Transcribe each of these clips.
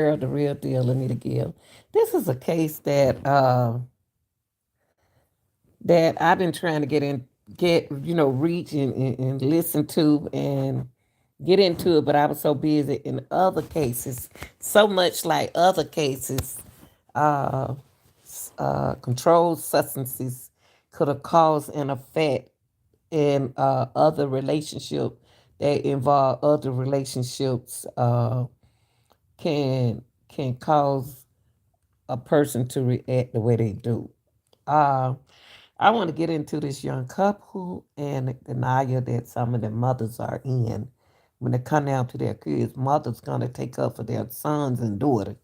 Girl, the real deal, Anita Gill. This is a case that I've been trying to reach and listen to and get into it, but I was so busy in other cases, so much like other cases, uh, controlled substances could have caused an effect in other relationship that involve other relationships can cause a person to react the way they do. Uh, I want to get into this young couple and the denial that some of the mothers are in when they come down to their kids. Mothers gonna take up for their sons and daughters.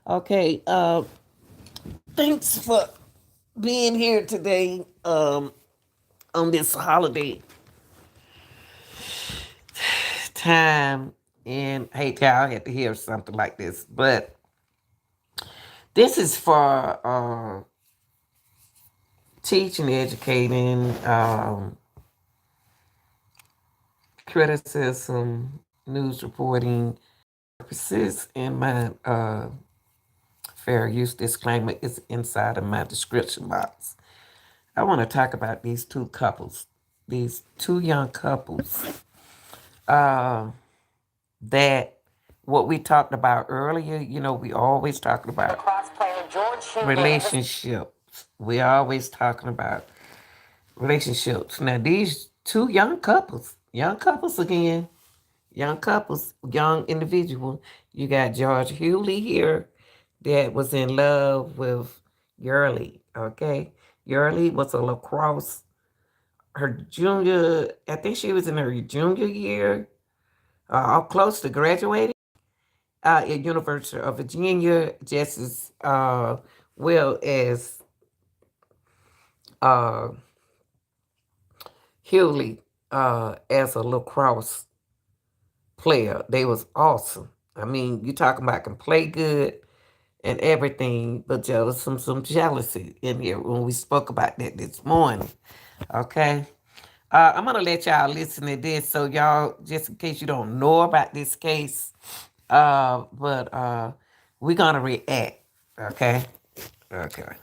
Okay, thanks for being here today on this holiday time. And hey, y'all had to hear something like this, but this is for teaching, educating, criticism, news reporting purposes, and my fair use disclaimer is inside of my description box. I want to talk about these two couples, these two young couples, uh, that what we talked about earlier, we always talking about Lacrosse player George Hugdley relationships. We always talking about relationships. Now these two young couples again, young couples, young individual. You got George Hughley here that was in love with Yeardley. Okay, Yeardley was a lacrosse. Her junior, I think she was in her junior year, close to graduating at University of Virginia, just as well as uh, Hughley as a lacrosse player. They was awesome. I mean, you talking about can play good and everything, but there was some jealousy in here when we spoke about that this morning. Okay. I'm gonna let y'all listen to this so y'all, just in case you don't know about this case, but we're gonna react. Okay. Okay.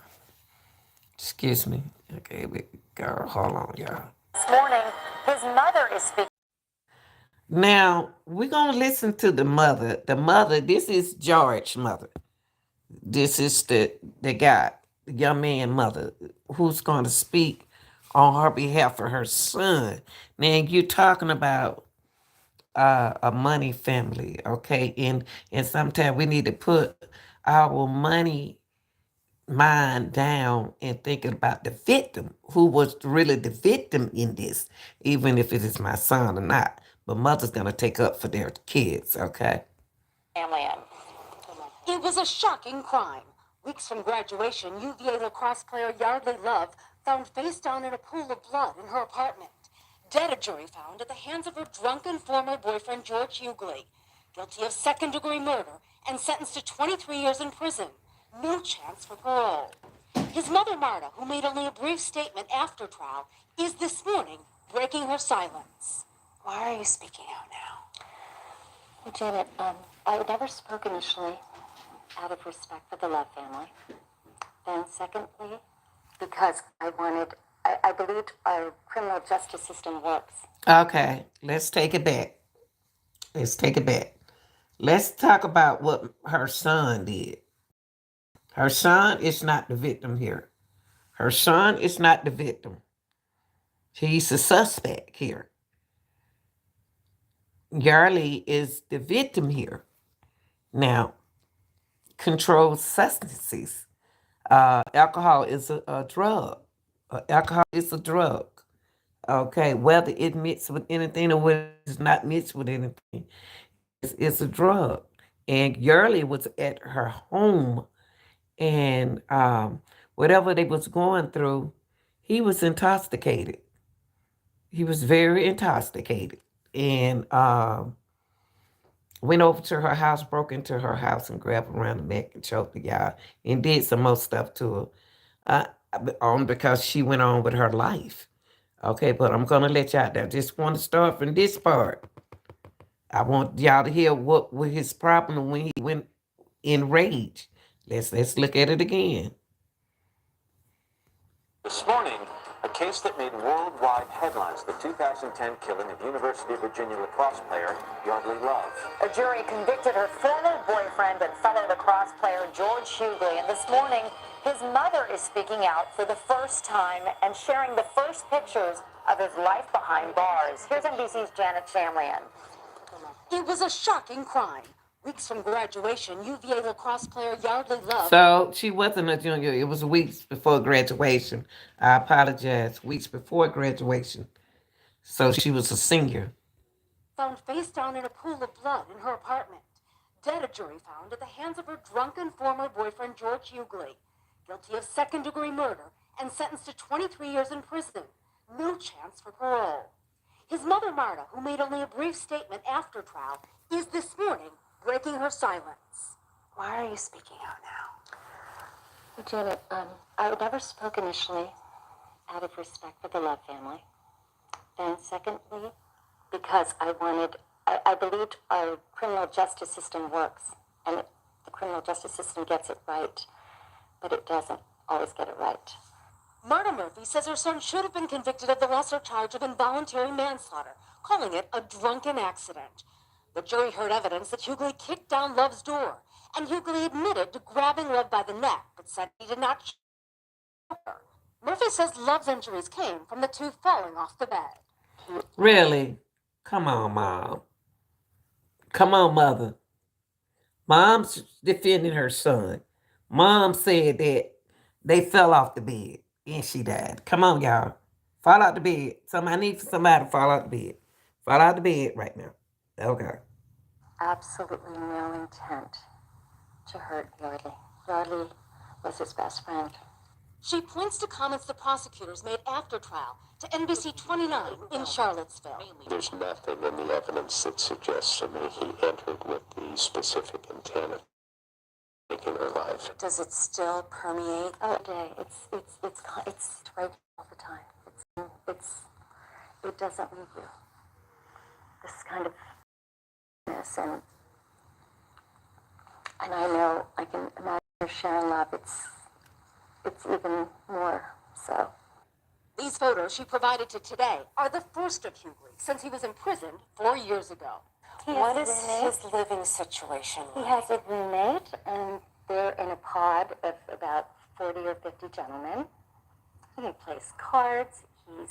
Excuse me. Okay, girl, hold on, y'all. This morning, his mother is speaking. Now we're gonna listen to the mother. The mother. This is George's mother. This is the guy, the young man mother, who's going to speak on her behalf for her son. Now you're talking about a money family, okay? And sometimes we need to put our money mind down and thinking about the victim, who was really the victim in this, even if it is my son or not. But mother's gonna take up for their kids, okay? Family. It was a shocking crime. Weeks from graduation, UVA lacrosse player Yeardley Love found face down in a pool of blood in her apartment. Dead, a jury found at the hands of her drunken former boyfriend George Hughley, guilty of second-degree murder and sentenced to 23 years in prison. No chance for parole. His mother, Marta, who made only a brief statement after trial, is this morning breaking her silence. Why are you speaking out now? Well, Janet, I never spoke initially out of respect for the Love family. Then secondly, because I believed our criminal justice system works. Okay, let's take it back. Let's take it back. Let's talk about what her son did. Her son is not the victim here. Her son is not the victim. He's the suspect here. Yarley is the victim here. Now, controlled substances. Alcohol is a drug. Alcohol is a drug. Okay, whether it mixed with anything or whether it's not mixed with anything, it's a drug. And Yearly was at her home, and whatever they was going through, he was intoxicated. He was very intoxicated, and went over to her house, broke into her house, and grabbed her around the neck and choked the guy, and did some more stuff to her, on because she went on with her life. Okay, but I'm gonna let y'all. I just want to start from this part. I want y'all to hear what was his problem when he went enraged. Let's look at it again. This morning, a case that made worldwide headlines, the 2010 killing of University of Virginia lacrosse player Yeardley Love. A jury convicted her former boyfriend and fellow lacrosse player George Hugdley, and this morning his mother is speaking out for the first time and sharing the first pictures of his life behind bars. Here's NBC's Janet Shamlian. It was a shocking crime. Weeks from graduation, UVA lacrosse player Yeardley Love. So she wasn't a junior. It was weeks before graduation. I apologize. Weeks before graduation. So she was a senior. Found face down in a pool of blood in her apartment. Dead, a jury found at the hands of her drunken former boyfriend George Hugdley, guilty of second-degree murder and sentenced to 23 years in prison. No chance for parole. His mother, Marta, who made only a brief statement after trial, is this morning breaking her silence. Why are you speaking out now? Well, Janet, I would never spoke initially out of respect for the Love family. And secondly, because I believed our criminal justice system works, and the criminal justice system gets it right, but it doesn't always get it right. Marta Murphy says her son should have been convicted of the lesser charge of involuntary manslaughter, calling it a drunken accident. The jury heard evidence that Hugdley kicked down Love's door, and Hugdley admitted to grabbing Love by the neck, but said he did not choke her. Murphy says Love's injuries came from the two falling off the bed. Really? Come on, Mom. Come on, Mother. Mom's defending her son. Mom said that they fell off the bed and she died. Come on, y'all. Fall out the bed. I need somebody to fall out the bed. Fall out the bed right now. Okay. Absolutely no intent to hurt Yeardley. Yeardley was his best friend. She points to comments the prosecutors made after trial to NBC 29 in Charlottesville. There's nothing in the evidence that suggests to me he entered with the specific intent of taking her life. Does it still permeate all day? It's right all the time. It doesn't leave you. This kind of and I know I can imagine her sharing love. It's even more so. These photos she provided to Today are the first of Hugdley since he was imprisoned 4 years ago. What is his living situation like? He has a roommate, and they're in a pod of about 40 or 50 gentlemen. He plays cards, he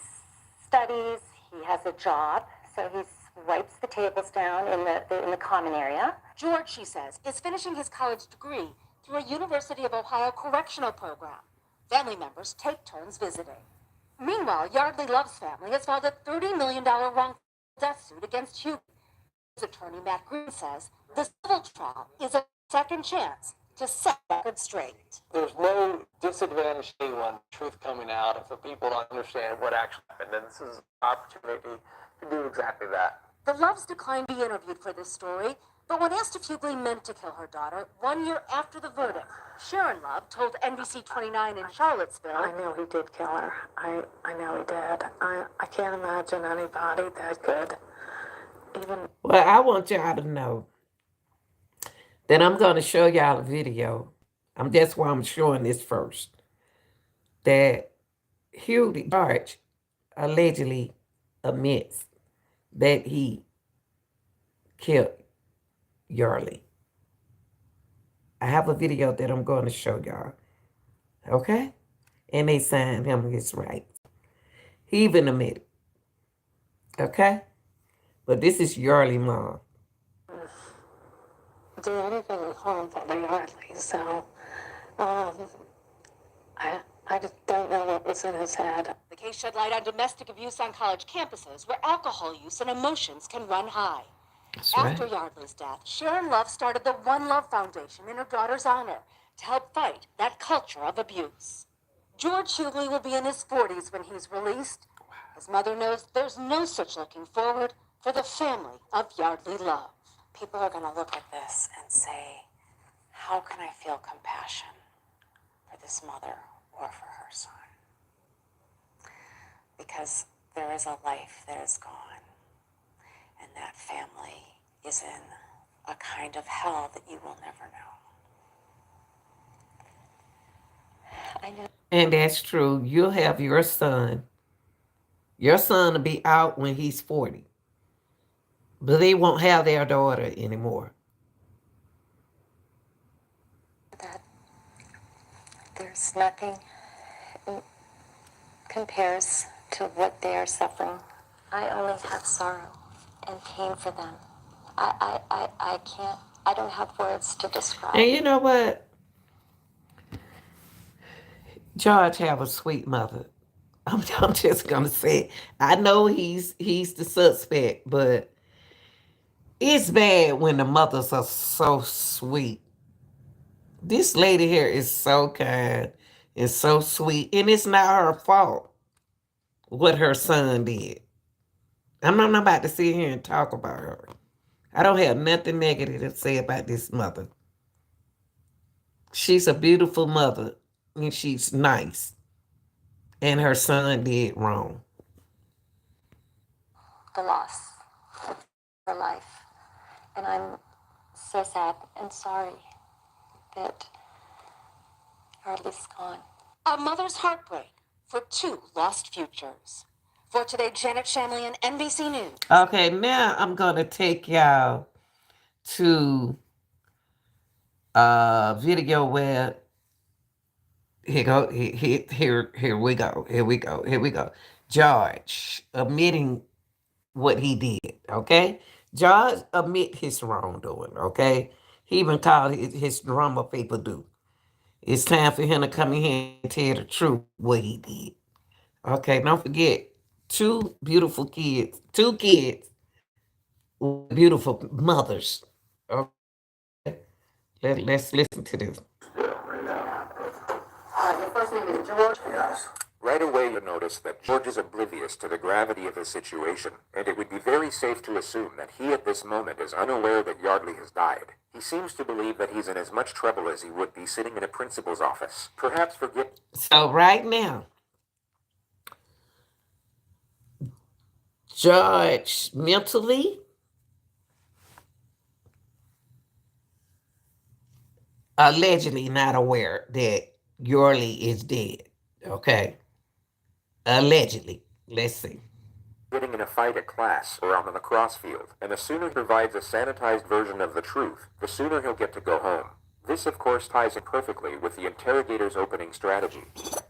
studies, he has a job, so he wipes the tables down in the common area. George, she says, is finishing his college degree through a University of Ohio correctional program. Family members take turns visiting. Meanwhile, Yeardley Love's family has filed a $30 million wrongful death suit against Hugh. His attorney, Matt Green, says the civil trial is a second chance to set the record straight. There's no disadvantage to anyone, truth coming out, if the people don't understand what actually happened. And this is an opportunity to do exactly that. The Loves declined to be interviewed for this story, but when asked if Hugdley meant to kill her daughter 1 year after the verdict, Sharon Love told NBC 29 in Charlottesville, I know he did kill her. I know he did. I can't imagine anybody that could even... Well, I want y'all to know that I'm going to show y'all a video. That's why I'm showing this first. That Hughley George allegedly admits that he killed Yeardley. I have a video that I'm going to show y'all. Okay? And they signed him his rights. He even admitted. Okay? But this is Yeardley mom. do anything harmful to Yeardley. So I just don't know what was in his head. The case shed light on domestic abuse on college campuses where alcohol use and emotions can run high. That's right. After Yeardley's death, Sharon Love started the One Love Foundation in her daughter's honor to help fight that culture of abuse. George Hughley will be in his 40s when he's released. His mother knows there's no such looking forward for the family of Yeardley Love. People are going to look at this and say, how can I feel compassion for this mother or for her son? Because there is a life that is gone, and that family is in a kind of hell that you will never know. I know And that's true. You'll have your son. Your son will be out when he's 40. But they won't have their daughter anymore. that there's nothing compares to what they are suffering. I only have sorrow and pain for them. I can't, I don't have words to describe. And you know what? George have a sweet mother. I'm just gonna say, I know he's the suspect, but it's bad when the mothers are so sweet. This lady here is so kind and so sweet, and it's not her fault what her son did. I'm not about to sit here and talk about her. I don't have nothing negative to say about this mother. She's a beautiful mother, and she's nice, and her son did wrong. The loss of her life. And I'm so sad and sorry that Yeardley's gone. A mother's heartbreak for two lost futures. For today, Janet Shamley and NBC News. Okay, now I'm gonna take y'all to a video where here we go. George admitting what he did. Okay, George admit his wrongdoing. Okay, he even called his drama people do. It's time for him to come in here and tell the truth what he did. Okay, don't forget two kids with beautiful mothers. Okay, let's listen to this. Your first name is George? Yes. Right away, you notice that George is oblivious to the gravity of his situation, and it would be very safe to assume that he at this moment is unaware that Yeardley has died. He seems to believe that he's in as much trouble as he would be sitting in a principal's office. Perhaps forget. So right now, George mentally allegedly not aware that Yeardley is dead. Okay, allegedly. Let's see. Getting in a fight at class or on the lacrosse field, and the sooner he provides a sanitized version of the truth, the sooner he'll get to go home. This, of course, ties in perfectly with the interrogator's opening strategy,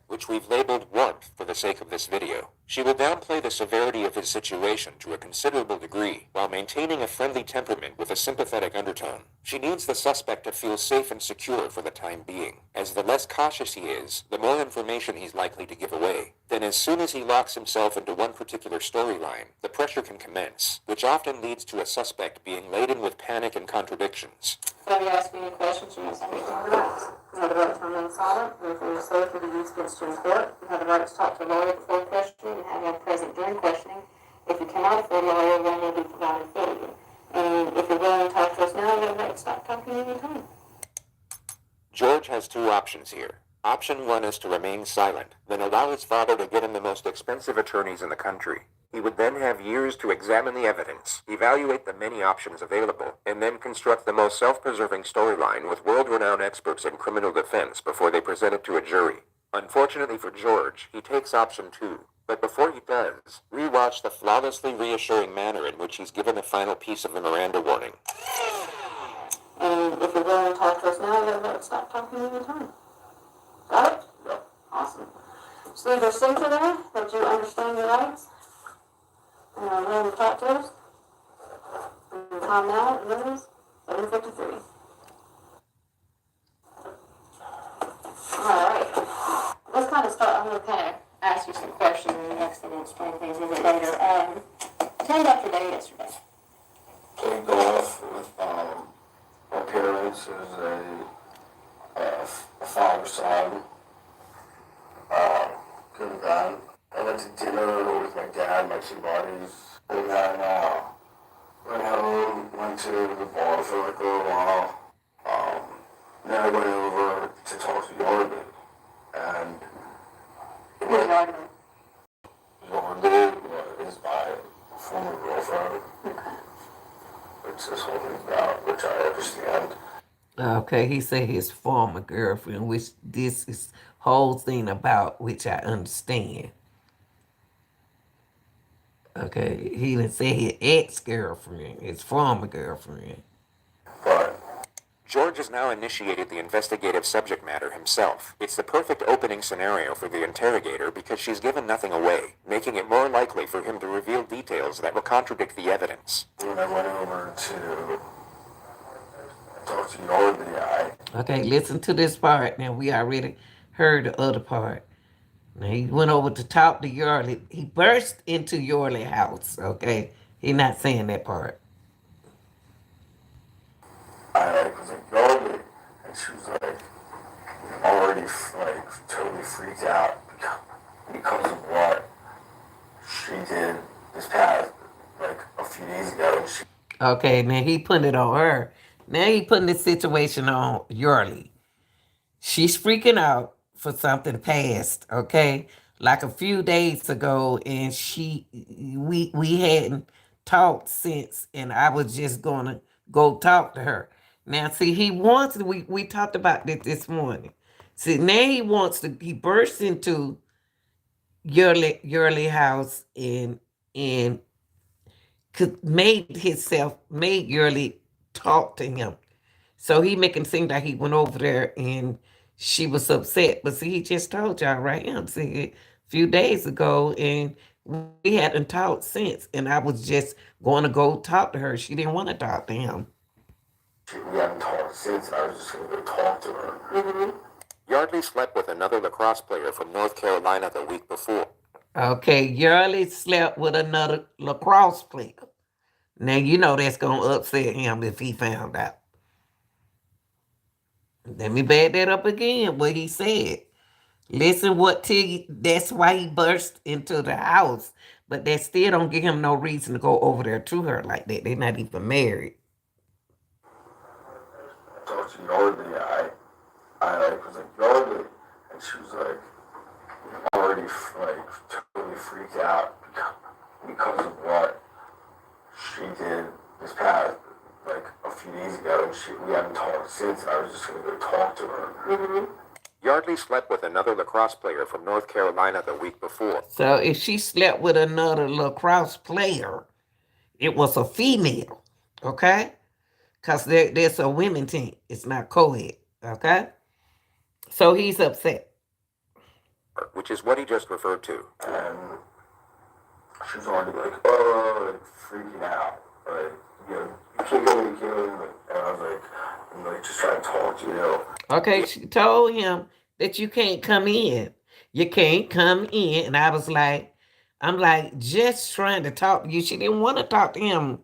which we've labeled warmth for the sake of this video. She will downplay the severity of his situation to a considerable degree, while maintaining a friendly temperament with a sympathetic undertone. She needs the suspect to feel safe and secure for the time being, as the less cautious he is, the more information he's likely to give away. Then as soon as he locks himself into one particular storyline, the pressure can commence, which often leads to a suspect being laden with panic and contradictions. So if you ask me any questions, you must understand the rights. You have the right to remain silent, and if you are safe for the use against you in court, you have the right to talk to a lawyer before questioning and have one present during questioning. If you cannot afford a lawyer, one will be provided for you. And if you're willing to talk to us now, you have the right to stop talking anytime. George has two options here. Option one is to remain silent, then allow his father to get him the most expensive attorneys in the country. He would then have years to examine the evidence, evaluate the many options available, and then construct the most self-preserving storyline with world-renowned experts in criminal defense before they present it to a jury. Unfortunately for George, he takes option two. But before he does, rewatch the flawlessly reassuring manner in which he's given the final piece of the Miranda warning. And if you're willing to talk to us now, you have the right to stop talking anytime. Got it? Yep. Awesome. So either say today that you understand your rights and are willing to talk to us. And the time now is 7:53. Alright. Let's kind of start. I'm going to kind of ask you some questions and the next thing we'll explain things a bit later. Tell me about your day yesterday. Played golf with my parents as a father son. Good guy. I went to dinner with my dad, my two buddies, and then went home, went to the bar for like a little while. Then I went over to talk to Yeardley, and Yeardley is my former girlfriend. Okay. Which this whole thing's about, which I understand. Okay, he said his former girlfriend, which this is whole thing about, which I understand. Okay, he didn't say his ex-girlfriend, his former girlfriend. But George has now initiated the investigative subject matter himself. It's the perfect opening scenario for the interrogator because she's given nothing away, making it more likely for him to reveal details that will contradict the evidence. when I went over to talk to Yeardley, Okay, listen to this part. Now we already heard the other part. Now he went over to talk to Yeardley. He burst into Yeardley's house. Okay, he not saying that part. I was like, Yeardley, and she was like, already like totally freaked out because of what she did this past, like a few days ago. And she Okay, now he putting it on her. Now he putting the situation on Yeardley. She's freaking out for something past, okay? Like a few days ago, and we hadn't talked since, and I was just gonna go talk to her. Now, see, he wants we talked about this morning. See, now he bursts into Yearly house and made Yearly talk to him. So he making seem like he went over there and she was upset. But see, he just told y'all right here. See, a few days ago, and we hadn't talked since. And I was just going to go talk to her. She didn't want to talk to him. we haven't talked since. And I was just gonna go talk to her. Yardley slept with another lacrosse player from North Carolina the week before. Okay, Yearly slept with another lacrosse player. Now you know that's gonna upset him if he found out. Let me back that up again. What he said. Listen, what Tiggy. That's why he burst into the house, but that still don't give him no reason to go over there to her like that. They're not even married. I talked to Yeardley. I like was like Yeardley, and she was like already like totally freaked out because of what she did this past, like a few days ago. And we haven't talked since. And I was just gonna go talk to her. Yardley slept with another lacrosse player from North Carolina the week before. So if she slept with another lacrosse player, it was a female, okay? Because there's a women team. It's not co-ed, okay? So he's upset. Which is what he just referred to. And she was already like, oh, like freaking out. Like, you know, you can't go, you can't. And I was like, I'm like, just trying to talk to you. Okay, she told him that you can't come in. You can't come in. And I'm like, just trying to talk to you. She didn't want to talk to him.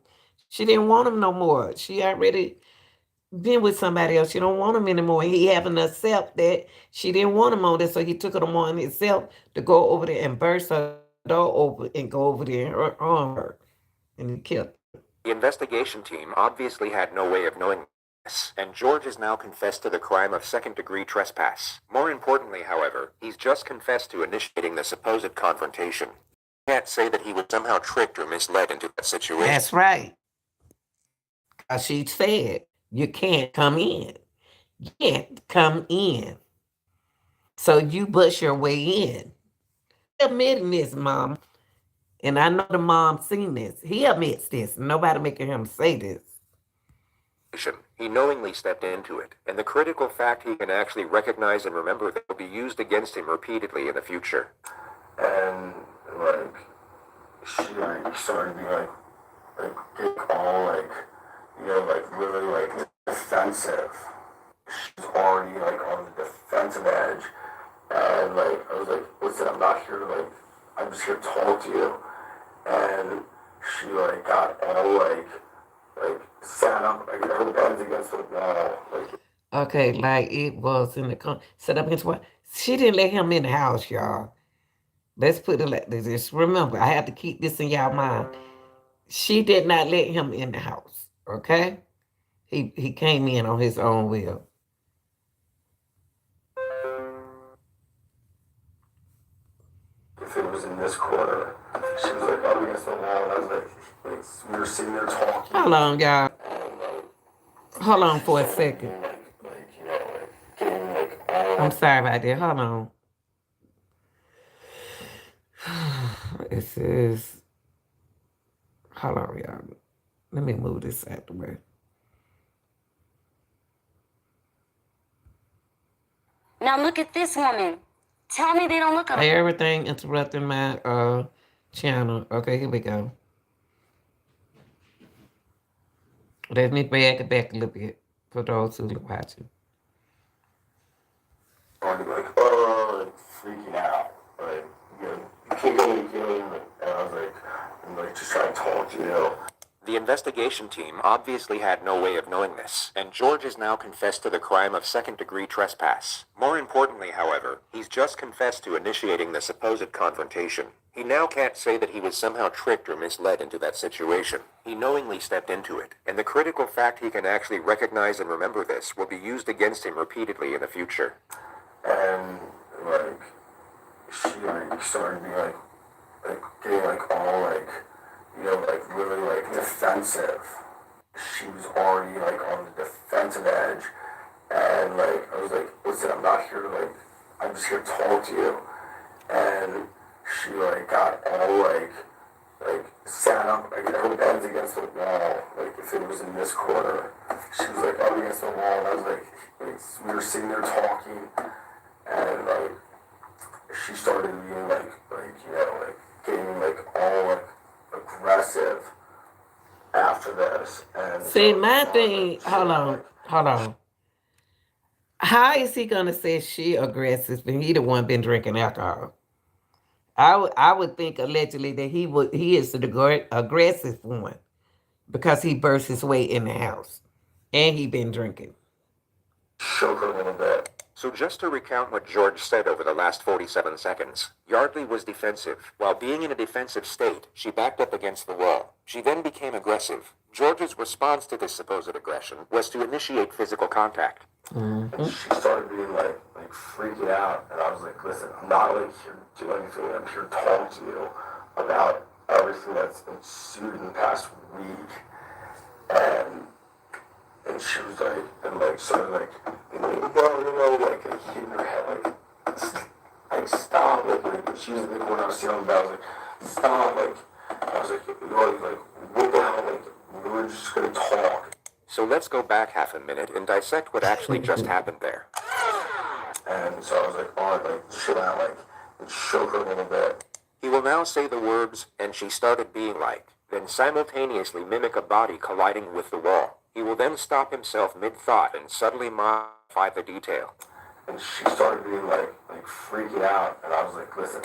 She didn't want him no more. She already been with somebody else. She don't want him anymore. He having to accept that she didn't want him on there, so he took it on himself to go over there and burst her door open and go over there and harm her. And he killed her. The investigation team obviously had no way of knowing this, and George has now confessed to the crime of second-degree trespass. More importantly, however, he's just confessed to initiating the supposed confrontation. He can't say that he was somehow tricked or misled into that situation. That's right. She said, you can't come in. You can't come in. So you bust your way in. He admitting this, Mom. And I know the mom seen this. He admits this. Nobody making him say this. He knowingly stepped into it, and the critical fact he can actually recognize and remember that will be used against him repeatedly in the future. And like, she like started to be like get all like, you know, like really like defensive. She's already like on the defensive edge. And like, I was like, listen, I'm not here to like, I'm just here to talk to you. And she like got all like sat up, like her head's against the wall. Like, Okay, like it was in the set up against what? She didn't let him in the house, y'all. Let's put it like this. Just remember, I have to keep this in y'all mind. She did not let him in the house. Okay? He came in on his own will. if it was in this corner, she was like up against the wall, and I was like we were sitting there talking. Hold on, y'all. And like, Hold on for a second. like I'm sorry about that. Hold on. It says, hold on, y'all. Let me move this out the way. Now look at this woman. Tell me they don't look at Everything interrupting my channel. Okay, here we go. Let me back it back a little bit for those who are watching. I'd be like, freaking out. Like, you can't go in the game. And I was like, I'm like, just trying to talk to you. The investigation team obviously had no way of knowing this, and George has now confessed to the crime of second-degree trespass. More importantly, however, he's just confessed to initiating the supposed confrontation. He now can't say that he was somehow tricked or misled into that situation. He knowingly stepped into it, and the critical fact he can actually recognize and remember this will be used against him repeatedly in the future. And, like, she, like, started to be, like, getting, like, all, like, like, really, like, defensive. She was already, like, on the defensive edge. And, like, I was like, listen, I'm not here to, like, I'm just here to talk to you. And she, like, got all, like, sat up, like, her bed's against the wall. Like, if it was in this corner, she was, like, up against the wall. And I was like, we were sitting there talking. And, like, she started being, like, getting, like, all, like, aggressive after this. And See, so, my thing, hold on. How is he gonna say she aggressive when he the one been drinking alcohol? I would think allegedly that he is the aggressive one because he burst his way in the house and he been drinking. shook her a little bit. So just to recount what George said over the last 47 seconds, Yeardley was defensive. While being in a defensive state, she backed up against the wall. She then became aggressive. George's response to this supposed aggression was to initiate physical contact. And she started being like freaking out. And I was like, listen, I'm not like here to do anything. I'm here to talk to you about everything that's ensued in the past week. And she was like, and like, sort of like, like hitting her head, like stop, like she was like, when I was yelling about, I was like, stop, like, I was like, what the hell, like, we were just gonna talk. So let's go back half a minute and dissect what actually just happened there. And so I was like, all right, like, chill out, like, and shook her a little bit. He will now say the words, and she started being like, then simultaneously mimic a body colliding with the wall. He will then stop himself mid-thought and subtly modify the detail. And she started being like freaking out, and I was like, listen.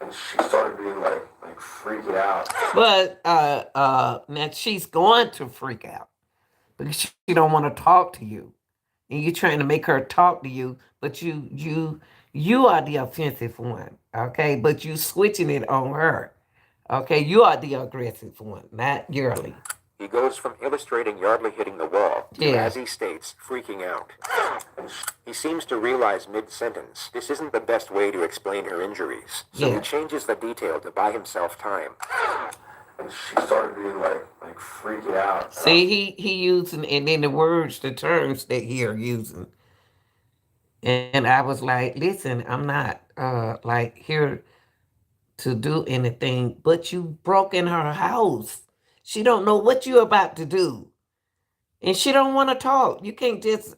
And she started being like freaking out. But now she's going to freak out because she don't want to talk to you, and you're trying to make her talk to you, but you are the offensive one, okay? But you switching it on her, okay? You are the aggressive one, not Yeardley. He goes from illustrating Yeardley hitting the wall to, as he states, freaking out. He seems to realize mid-sentence this isn't the best way to explain her injuries, so he changes the detail to buy himself time. And she started being like freaking out. See, he using, and then the words, the terms that he are using. And I was like, listen, I'm not like here to do anything, but you broke in her house. She don't know what you're about to do. And she don't want to talk. You can't just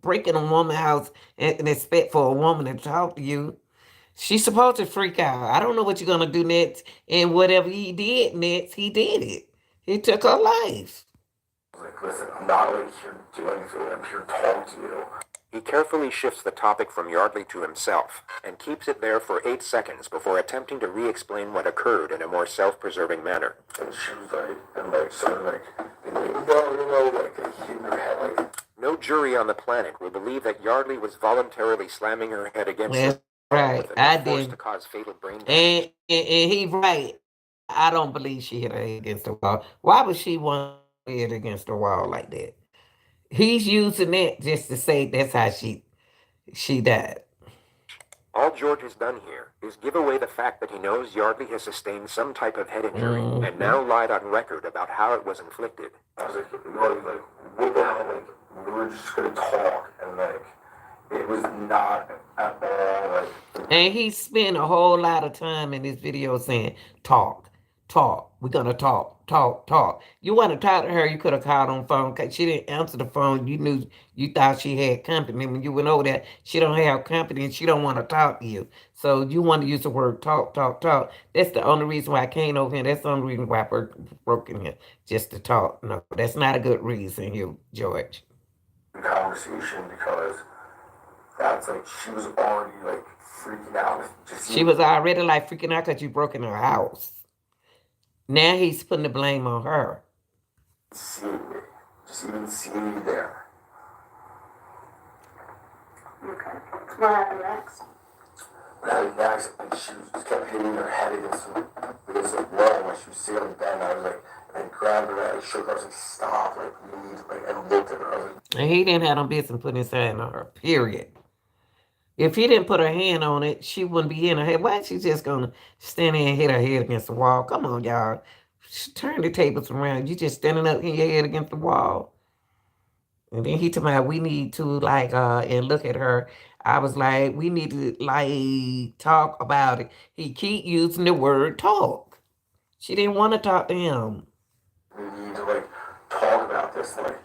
break in a woman's house and expect for a woman to talk to you. She's supposed to freak out. I don't know what you're going to do next. And whatever he did next, he did it. He took her life. I was like, listen, I'm not like here to do anything. I'm here to talk to you. He carefully shifts the topic from Yeardley to himself and keeps it there for 8 seconds before attempting to re-explain what occurred in a more self-preserving manner. And she was like, and like, sort of like, like hitting her head, like. No jury on the planet will believe that Yeardley was voluntarily slamming her head against the right. I did. To cause fatal brain damage. And he right. I don't believe she hit her head against the wall. Why would she want to hit against the wall like that? He's using that just to say that's how she died. All George has done here is give away the fact that he knows Yeardley has sustained some type of head injury and now lied on record about how it was inflicted. I was like, what the hell, like, we were just gonna talk, and like, it not at all like. And he spent a whole lot of time in this video saying, talk, talk. We're going to talk, talk, talk. You want to talk to her, you could have called on phone because she didn't answer the phone. You thought she had company. When you went over there, she don't have company and she don't want to talk to you. So you want to use the word talk, talk, talk. That's the only reason why I came over here. That's the only reason why I broke in here, just to talk. No, that's not a good reason, you, George. Conversation because that's like she was already like freaking out. She was already like freaking out because you broke in her house. Now he's putting the blame on her. Seeing me, just even seeing me there. Okay. What happened next? Next, like she just kept hitting her head against the wall when she was sitting on the bed. And I was like, and I grabbed her and I shook her. I was like, stop, like we need to, like, and looked at her. I was like, And he didn't have no business putting his hand on her, period. If he didn't put her hand on it, she wouldn't be in her head. Why is she just going to stand there and hit her head against the wall? Come on, y'all. Turn the tables around. You just standing up, hitting your head against the wall. And then he told me, we need to, like, and look at her. I was like, we need to, like, talk about it. He keep using the word talk. She didn't want to talk to him. we need to like talk about this. Like,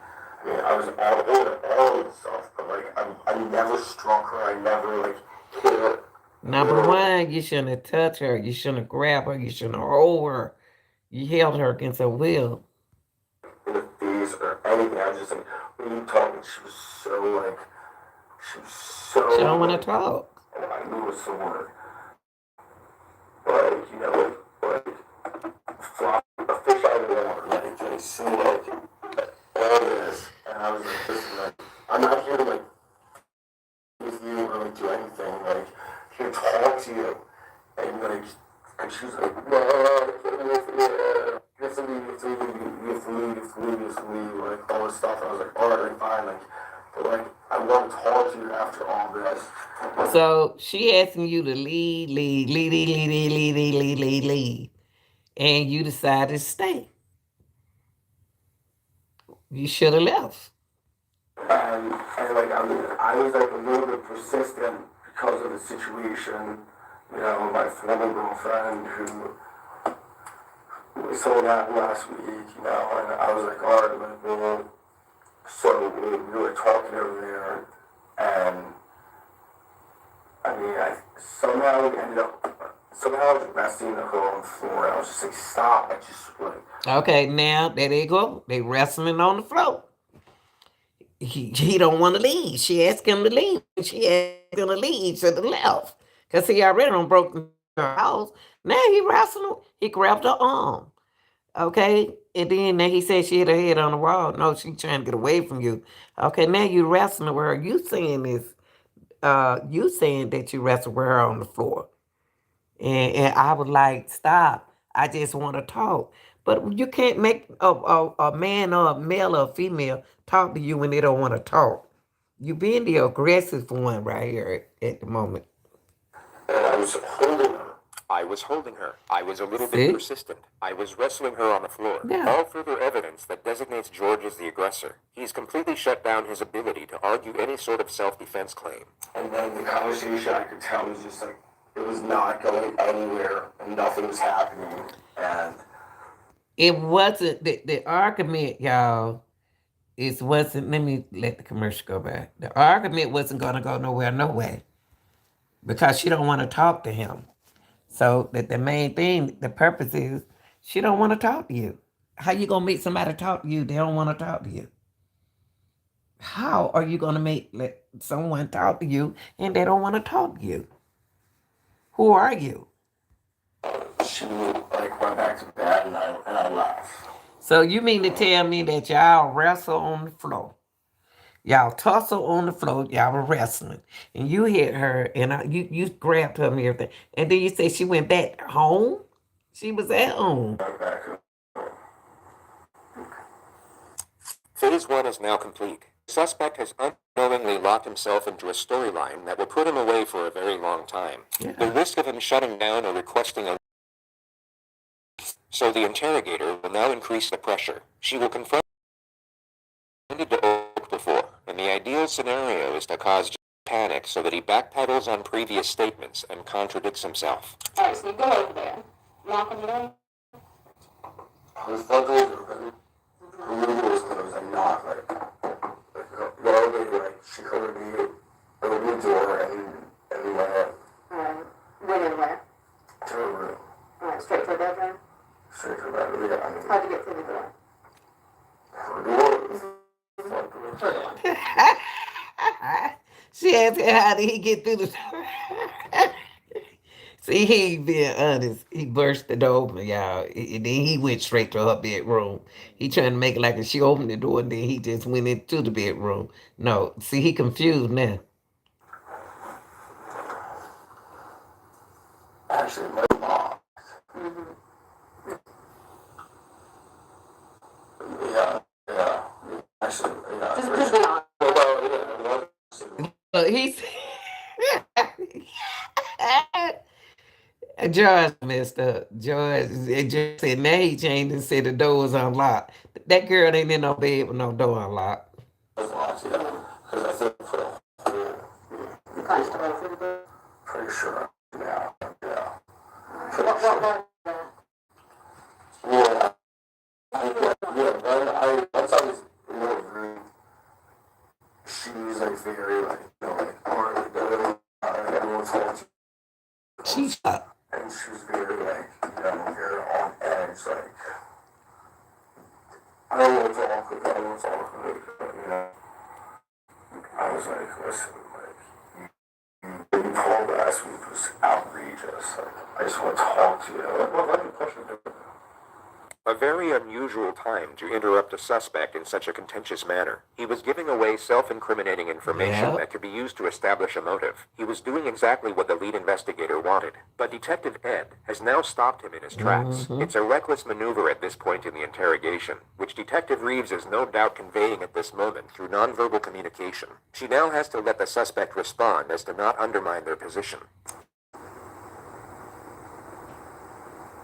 I mean, I was all over all of the stuff, but like, I never struck her. I never like hit her. Number one, you shouldn't have touched her. You shouldn't have grabbed her. You shouldn't have hold her. You held her against her will. In the face or anything. I was just like, when you talking, she was so like, she was so. She don't want to talk. And I knew it was the word. Like, you know, like fly a fish out of the water. Like, I see like all this, and I was like, listen, like, I'm not here to like with you or like do anything. Like, here to talk to you, and like, and she was like, no, you have to leave, you have to leave, you have to leave, you have to leave, you have to leave, you have to leave, like all this stuff. And I was like, all right, like, fine, like, but like, I want to talk to you after all this. So she asking you to leave, leave, and you decided to stay. You should have left. And like, I was like a little bit persistent because of the situation. You know, my former girlfriend who we sold out last week, you know, and I was like, all right, like, well, so we were talking over there, and I mean, somehow we ended up, somehow I was resting her on the floor, and I was just like, stop, I just like. Okay, now there they go. They wrestling on the floor. He don't want to leave. She asked him to leave. She asked him to leave to the left. Because he already done broken her house. Now he wrestling. He grabbed her arm. Okay? And then he said she hit her head on the wall. No, she trying to get away from you. Okay, now you wrestling with her. You saying this, you saying that you wrestled with her on the floor. And I was like, stop. I just want to talk. But you can't make a man or a male or a female talk to you when they don't want to talk. You being the aggressive one right here at the moment. And I was holding her. I was holding her. I was a little See? bit persistent. I was wrestling her on the floor. Yeah. All further evidence that designates George as the aggressor. He's completely shut down his ability to argue any sort of self-defense claim. And then the conversation, I could tell, was just like, it was not going anywhere, and nothing was happening. And It wasn't the argument, y'all. It wasn't. Let me let the commercial go back. The argument wasn't gonna go nowhere, no way, because she don't want to talk to him. So that the main thing, the purpose is, she don't want to talk to you. How you gonna make somebody talk to you? They don't want to talk to you. How are you gonna let someone talk to you and they don't want to talk to you? Who are you? she like went back to bed, and I left. So you mean to tell me that y'all wrestle on the floor? Y'all tussle on the floor, y'all were wrestling, and you hit her, and you grabbed her and everything, and then you say she went back home? She was at home. Went back home. Phase 1 is now complete. The suspect has unknowingly locked himself into a storyline that will put him away for a very long time. Yeah. The risk of him shutting down or requesting a... So the interrogator will now increase the pressure. She will confront to Oak before, and the ideal scenario is to cause panic so that he backpedals on previous statements and contradicts himself. All right, so you go over there, knock on the door. The front door's open. The room door's closed. I knock, the elevator, she covered me, opened the door, and went in. Went in where? To her room. All right, straight to the bedroom. Straight to her bedroom. Yeah, I mean, How'd you get through the door? her door was the front door. Her door. She asked him how did he get through the See, he ain't being honest. He burst the door open, y'all. And then he went straight to her bedroom. He trying to make it like she opened the door and then he just went into the bedroom. No, see, he confused now. Actually, my mom. Yeah. Actually, yeah. Just be honest. Well, yeah, He said, George messed up. George said, now he changed and said the door was unlocked. That girl ain't in no bed with no door unlocked. because I think for a whole, You punched a hole through the door. pretty sure. Yeah. What was that? Yeah. Once I was in her room, she was very already done. Everyone's home. She's up. And she was very very on edge. I don't want to talk with. I don't want to talk with. I was listen, you called last week was outrageous. I just want to talk to you. What question? A very unusual time to interrupt a suspect in such a contentious manner. He was giving away self-incriminating information Yep. that could be used to establish a motive. He was doing exactly what the lead investigator wanted. But Detective Ed has now stopped him in his tracks. It's a reckless maneuver at this point in the interrogation, which Detective Reeves is no doubt conveying at this moment through nonverbal communication. She now has to let the suspect respond as to not undermine their position.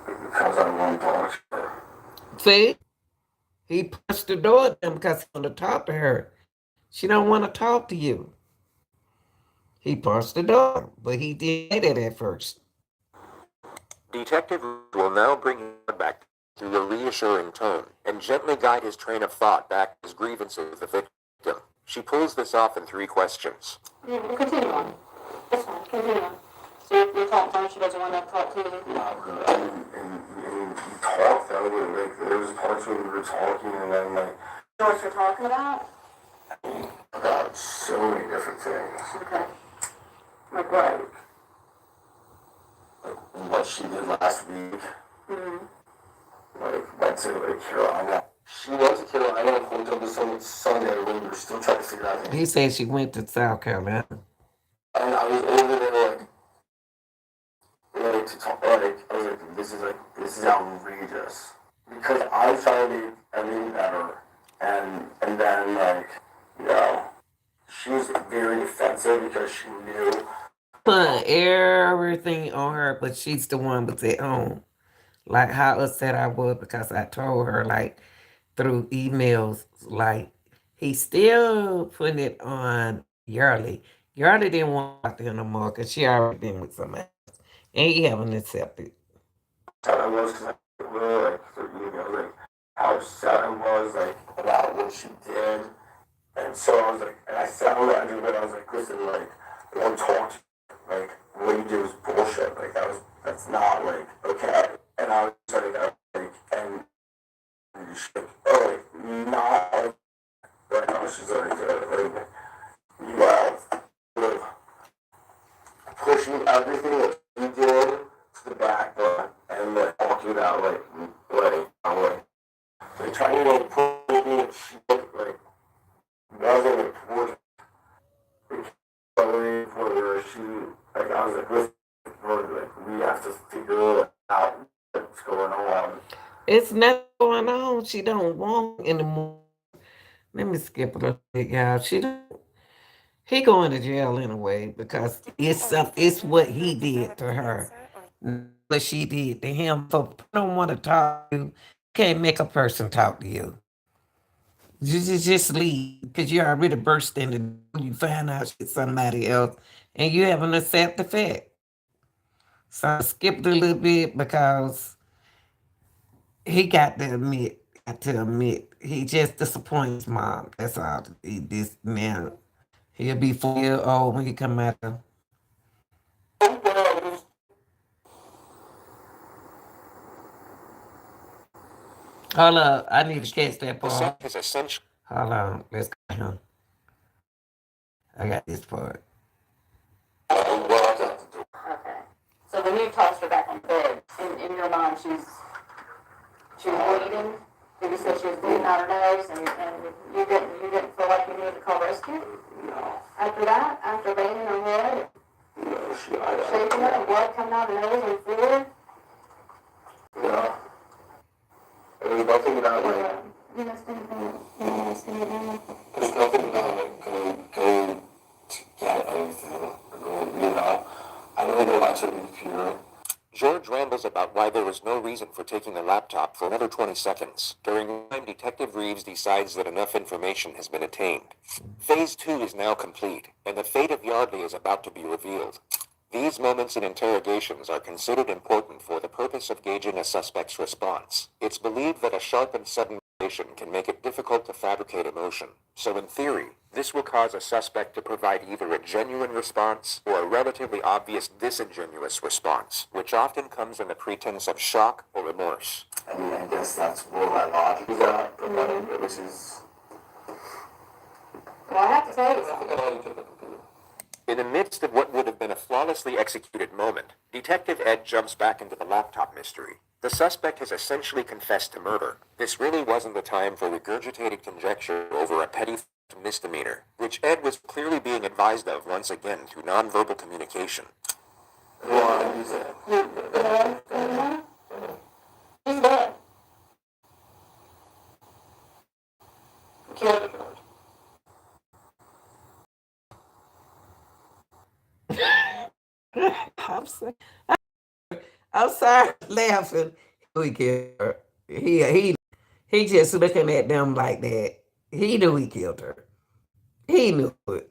Because I want to talk to her. See? He punched the door at them because he wanted to talk to her. She don't want to talk to you. He punched the door, but he did say that at first. Detective will now bring him back through a reassuring tone and gently guide his train of thought back to his grievances with the victim. She pulls this off in 3 questions. Continue on. It's fine. Continue on. So you're talking to her. She doesn't want to talk to you. Not really. And we talked though. There was parts when we were talking, and then You know what you're talking about? about so many different things. Okay. Like Like, what? what she did last week. Went to Carolina. She went to Carolina and pulled up to Sunday when we were still trying to figure out things. He said she went to South Carolina. And I was over there to talk. I was this is outrageous because I was trying to make everything better, and then she was very defensive because she knew. Put everything on her, but she's the one that's at home. Like how upset I was because I told her through emails, he still putting it on Yeardley. Yeardley didn't want to talk to him no more because she already been with somebody else. And he haven't accepted. I was because I really through emails how upset I was about what she did, and so I was and I said I do, but I was listen, I want to talk to you. What you did was bullshit. That's not okay. And I was and she's not right now. She's pushing everything that you did to the back, and talking about trying to push me. She wasn't important. I was listen, we have to figure out what's going on. It's not going on. She don't want anymore. Let me skip it a bit, y'all. He going to jail anyway because it's what he did to her. Not what she did to him. So if you don't want to talk to you, can't make a person talk to you. Just leave because you already burst into you find out it's somebody else and you haven't accepted the fact. So I skipped a little bit because he got to admit, he just disappoints mom. That's all. This man, he'll be 4 years old when he come out of. Hold up, I need to catch that The part. set is essential. Hold on, let's go him. I got this part. Okay. So when you tossed her back on the bed, in your mind, she was bleeding. Did you say she was bleeding out her nose, and you didn't feel like you needed to call rescue? No. After that, after banging her head, No, shaking her, and blood coming out of her nose and fluid, yeah. There was nothing about like, you missed anything? You missed anything? there's nothing about like going to get anything. Or going, I don't know how to be pure. George rambles about why there was no reason for taking the laptop for another 20 seconds, during which time Detective Reeves decides that enough information has been attained. Phase 2 is now complete, and the fate of Yardley is about to be revealed. These moments in interrogations are considered important for the purpose of gauging a suspect's response. It's believed that a sharp and sudden revelation can make it difficult to fabricate emotion. So in theory, this will cause a suspect to provide either a genuine response or a relatively obvious disingenuous response, which often comes in the pretense of shock or remorse. I mean, I guess that's where my logic is at, but which is. Well, I have to tell you, I think I already took the computer. In the midst of what would have been a flawlessly executed moment, Detective Ed jumps back into the laptop mystery. The suspect has essentially confessed to murder. This really wasn't the time for regurgitated conjecture over a petty misdemeanor, which Ed was clearly being advised of once again through nonverbal communication. Why is it? he's dead. Killed George. I'm sorry. I'm sorry, laughing. We killed her. He just looking at them like that. He knew he killed her. He knew it.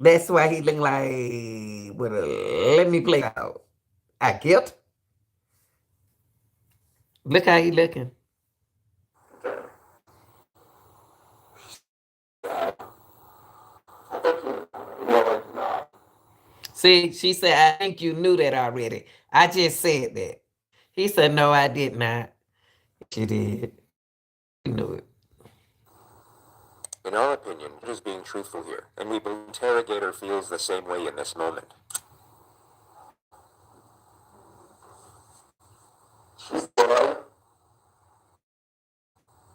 That's why he looking like, well, let me play out. I killed her. Look how he looking. See, she said, I think you knew that already. I just said that. He said, no, I did not. She did. You knew it. In our opinion, Ed is being truthful here, and we believe the interrogator feels the same way in this moment. She's dead.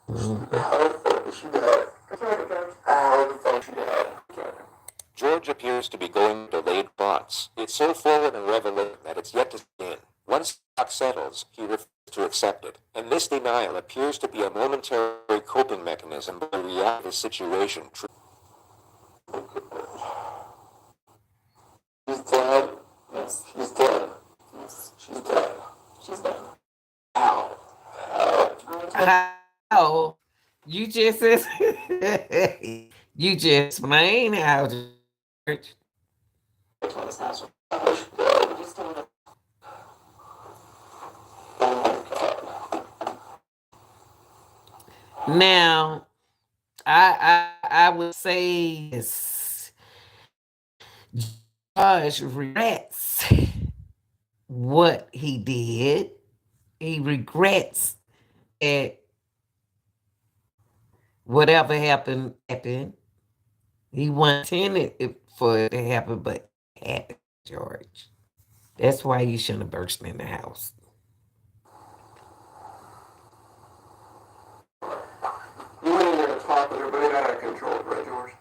How the fuck is she dead? How the fuck is she dead? George appears to be going delayed thoughts. It's so forward and revelation that it's yet to begin. Once the shock settles, he refuses to accept it, and this denial appears to be a momentary coping mechanism by the reality of the situation. She's dead. Yes. She's dead. Yes, She's dead. she's dead. How? How? You just you just explain how, George. Now, I would say this. Josh regrets what he did. He regrets that whatever happened. He wasn't intended for it to happen, but it happened, George. That's why you shouldn't have burst in the house. You went in there to talk with her, but it got out of control, right, George?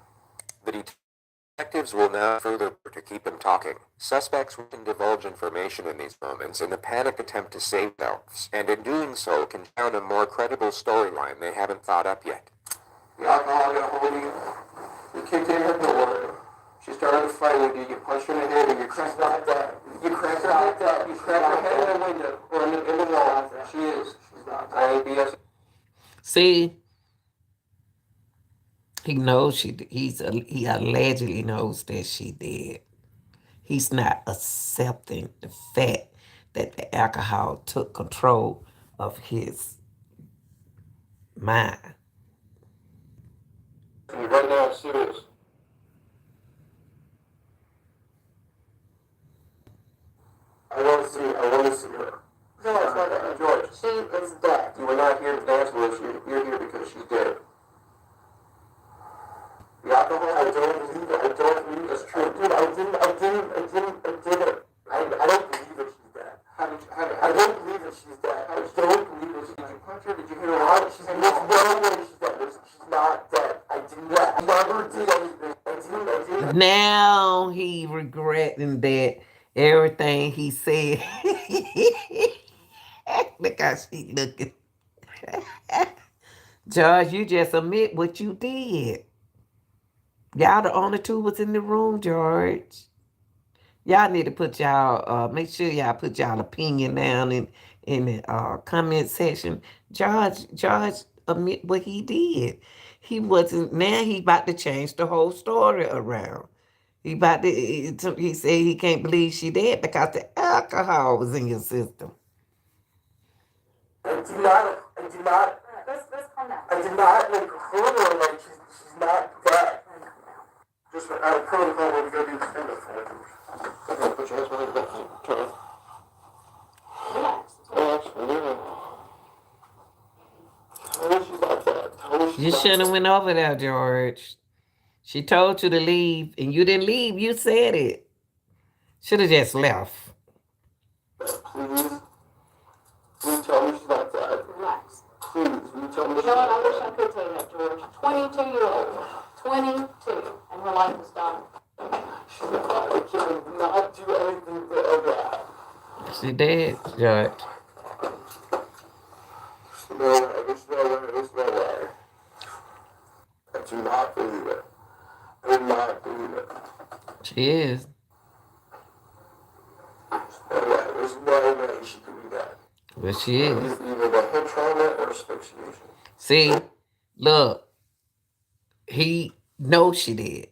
The detectives will now further to keep him talking. Suspects can divulge information in these moments in a panicked attempt to save themselves, and in doing so can found a more credible storyline they haven't thought up yet. The alcohol got a hold of you. You kicked in her door. She started to fight with you. You punched her in the head and you cracked out that. You cracked her out that. You cracked her head in the window or in the, wall. She is. She's not. I BS. See, He knows he allegedly knows that she did. He's not accepting the fact that the alcohol took control of his mind. Right now, I'm serious. I want to see her. No, it's not that, George. She is dead. You were not here to dance with her. You're here because she's dead. The alcohol, I don't believe it. I don't believe it's true. Dude, I didn't. I don't believe that she's dead. I don't believe that she's dead. I don't believe that she's dead. Did you punch her? Did you hit her hard? There's no way she's dead. She's not dead. I did not. I never did anything. I didn't. Now he regretting that everything he said. Look how she looking. George, you just admit what you did. Y'all the only two was in the room, George. Y'all need to put y'all make sure y'all put y'all opinion down in the comment section. George admit what he did. He wasn't now he about to change the whole story around. He said he can't believe she dead because the alcohol was in your system. I do not. Let's calm down. I did not like hurt her like she's not dead. Just out of protocol, we're gonna do the finger for okay, put your hands behind your back. Okay. Relax. Tell her she's not dead. You shouldn't have went over there, George. She told you to leave, and you didn't leave. You said it. Should have just left. Please. Please tell me she's not dead. Relax. Please, will you tell me she's You know what? I not wish dead? I could tell you that, George. 22-year-old. 22. And her life is done. I cannot do anything but that. She did, George. There's no way. I do not believe it. I do not believe it. She is. There's no way she could be that. But she is. Either the head trauma or asphyxiation. See, look, he knows she did.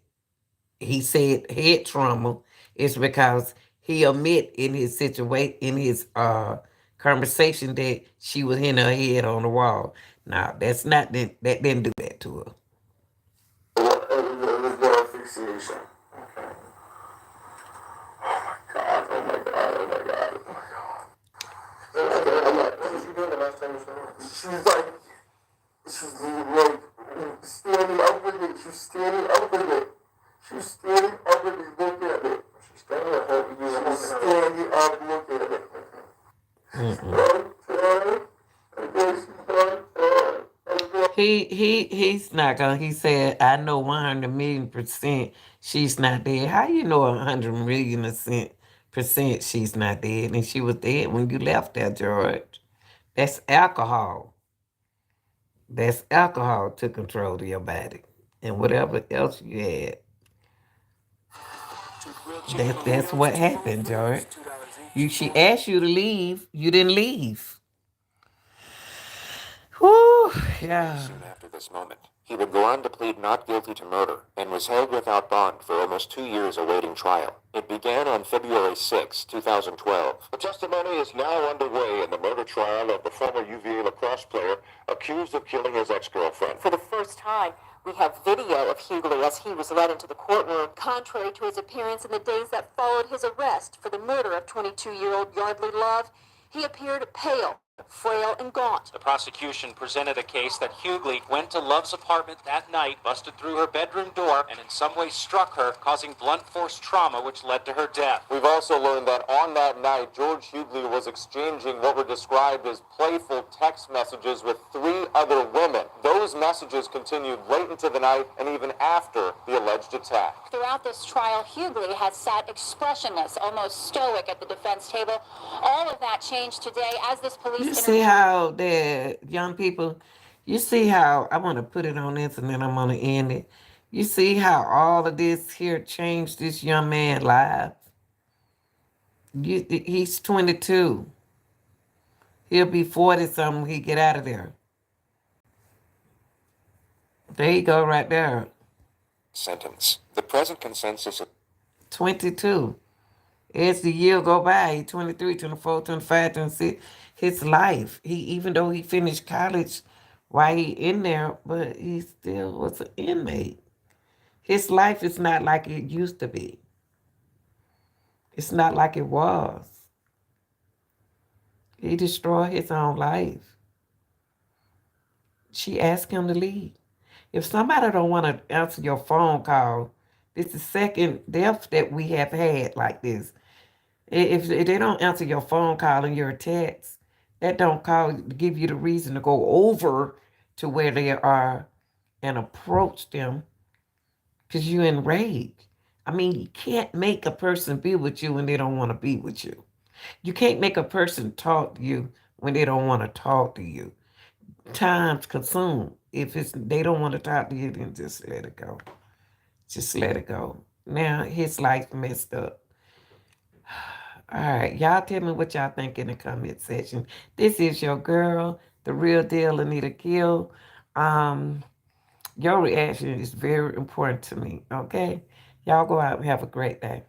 He said head trauma is because he admit in his situation, in his conversation that she was hitting her head on the wall. Now, that's not, that didn't do that to her. It was no asphyxiation. Okay. Oh my god, oh my god, oh my god, oh my god. What was she doing the last time you saw her? She's like standing up with it. She's standing up with it. She's standing up with it, looking at it. She's standing up looking at it. She's standing up looking at it. He's not gonna. He said, "I know 100,000,000% she's not dead." How you know 100,000,000% she's not dead, and she was dead when you left there, George? That's alcohol. That's alcohol took control of your body, and whatever else you had. That's what happened, George. She asked you to leave. You didn't leave. Whew, yeah. Soon after this moment, he would go on to plead not guilty to murder and was held without bond for almost 2 years awaiting trial. It began on February 6, 2012. The testimony is now underway in the murder trial of the former UVA lacrosse player accused of killing his ex-girlfriend. For the first time, we have video of Hugdley as he was led into the courtroom, contrary to his appearance in the days that followed his arrest for the murder of 22-year-old Yeardley Love. He appeared pale, frail, and gaunt. The prosecution presented a case that Hugdley went to Love's apartment that night, busted through her bedroom door, and in some way struck her, causing blunt force trauma which led to her death. We've also learned that on that night, George Hugdley was exchanging what were described as playful text messages with 3 other women. Those messages continued late into the night and even after the alleged attack. Throughout this trial, Hugdley has sat expressionless, almost stoic at the defense table. All of that changed today as this police... You see how the young people, you see how, I want to put it on this and then I'm going to end it. You see how all of this here changed this young man's life? He's 22. He'll be 40-something when he get out of there. There you go, right there. Sentence. The present consensus of 22. As the year go by, he 23, 24, 25, 26. His life, even though he finished college while he in there, but he still was an inmate. His life is not like it used to be. It's not like it was. He destroyed his own life. She asked him to leave. If somebody don't want to answer your phone call, this is the second death that we have had like this. If they don't answer your phone call and your text, that don't call give you the reason to go over to where they are and approach them because you're enraged. I mean, you can't make a person be with you when they don't want to be with you. You can't make a person talk to you when they don't want to talk to you. Time's consumed. If they don't want to talk to you, then just let it go. Just let it go. Now his life messed up. All right, y'all tell me what y'all think in the comment section. This is your girl, the real deal, Anita Gill. Um, your reaction is very important to me. Okay, y'all go out and have a great day.